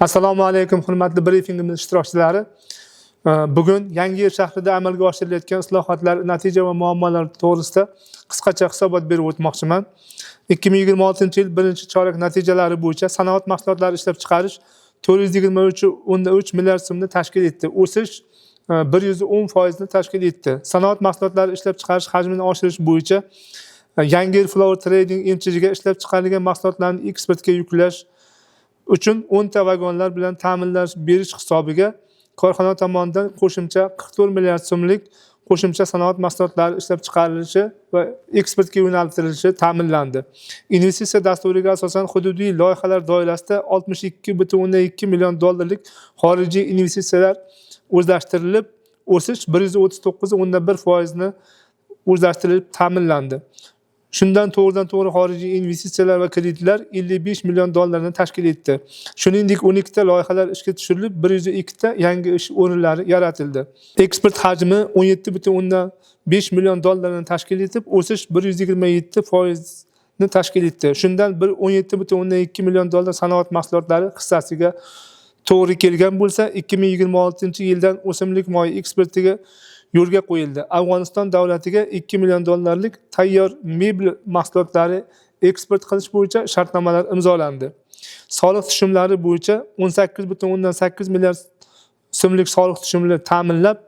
Assalomu alaykum hurmatli briefingimiz ishtirokchilari. Bugun Yangiyer shahrida amalga oshirilayotgan islohotlar, natija va muammolar to'g'risida qisqacha hisobot berib o'tmoqchiman. 2026-yil birinchi chorak natijalari bo'yicha sanoat mahsulotlari ishlab chiqarish 423.3 milliard so'mni tashkil etdi. O'sish 110% ni tashkil etdi. Sanoat mahsulotlari ishlab chiqarish hajmini oshirish bo'yicha Yangiyer Flour Trading MChga ishlab chiqarilgan mahsulotlarni eksportga yuklash uchun 10 ta vagonlar bilan ta'minlash berish hisobiga korxona tomonidan qo'shimcha 44 milliard so'mlik qo'shimcha sanoat mahsulotlari ishlab chiqarilishi va eksportga yo'naltirilishi ta'minlandi. Investitsiya dasturiga asosan hududiy loyihalar doirasida 62.2 million dollarlik xorijiy investitsiyalar o'zlashtirilib, o'sish 139.1% ni o'zlashtirilib ta'minlandi. Shundan to'g'ridan-to'g'ri xorijiy investitsiyalar va kreditlar 55 million dollarni tashkil etdi. Shuningdek, 12 ta loyihalar ishga tushirilib, 102 ta yangi ish o'rinlari yaratildi. Eksport hajmi 17.5 million dollarni tashkil etib, o'sish 127% ni tashkil etdi. Shundan 17.2 million dollar sanoat mahsulotlari hissasiga to'g'ri kelgan bo'lsa, 2026-yildan o'simlik moyi eksportiga yo'lga qo'yildi. Afg'oniston davlatiga 2 million dollarlik tayyor mebel mahsulotlari eksport qilish bo'yicha shartnomalar imzolandi. Soliq tushumlari bo'yicha 18.8 milliard so'mlik soliq tushumini ta'minlab,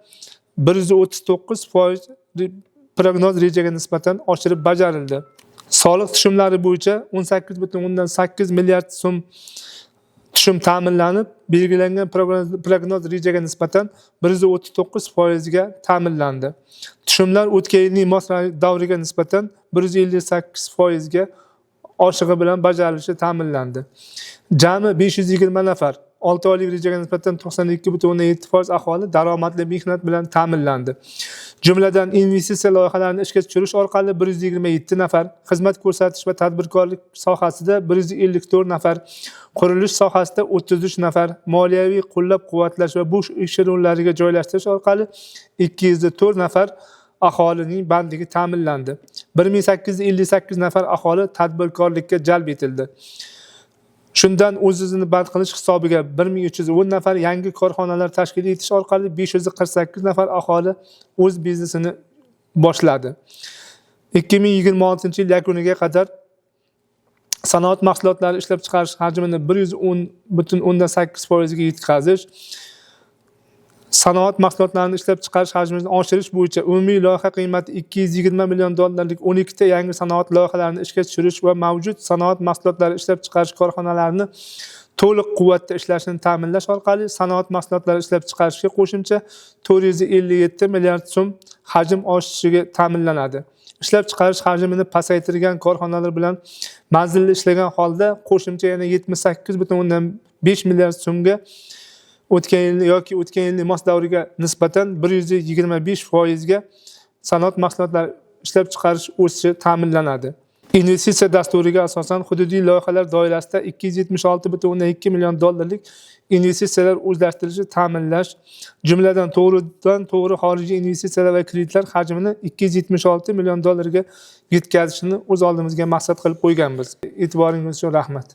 139% prognoz rejaga nisbatan oshirib bajarildi. Soliq tushumlari bo'yicha 18.8 milliard so'm tushum ta'minlanib, belgilangan prognoz rejaga nisbatan 139% ga ta'minlandi. Tushumlar o'tgan yilning mos davriga nisbatan 158% ga oshig'i bilan bajarilishi ta'minlandi. Jami 520 nafar 6 oylik rejaga nisbatan 92.7% aholi daromadli mehnat bilan ta'minlandi. Jumladan investitsiya loyihalarini ishga tushirish orqali 127 nafar, xizmat ko'rsatish va tadbirkorlik sohasida 154 nafar, qurilish sohasida 33 nafar, moliyaviy qo'llab-quvvatlash va bo'sh ish o'rinlariga joylashtirish orqali 204 nafar aholining bandligi ta'minlandi. 1858 nafar aholi tadbirkorlikka jalb etildi. Shundan o'zini band qilish hisobiga 1310 nafar yangi korxonalar tashkil etish orqali 548 nafar aholi o'z biznesini boshladi. 2026-yil yakuniga qadar sanoat mahsulotlari ishlab chiqarish hajmini 110.8% ga yetkazish, sanoat mahsulotlarini ishlab chiqarish hajmini oshirish bo'yicha umumiy loyiha qiymati 220 million dollarlik 12 ta yangi sanoat loyihalarini ishga tushirish va mavjud sanoat mahsulotlari ishlab chiqarish korxonalarini to'liq quvvatda ishlashini ta'minlash orqali sanoat mahsulotlari ishlab chiqarishga qo'shimcha 457 milliard so'm hajm oshishiga ta'minlanadi. Ishlab chiqarish hajmini pasaytirgan korxonalar bilan manzilli ishlagan holda qo'shimcha yana 78.5 milliard so'mga o'tgan yilning mos davriga nisbatan 125% ga sanoat mahsulotlari ishlab chiqarish o'sishi ta'minlanadi. Investitsiya dasturiga asosan hududiy loyihalar doirasida 276.2 million dollarlik investitsiyalar o'zlashtirilishi ta'minlash, jumladan to'g'ri xorijiy investitsiyalar va kreditlar hajmini 276 million dollarga yetkazishni o'z oldimizga maqsad qilib qo'yganmiz. E'tiboringiz uchun rahmat.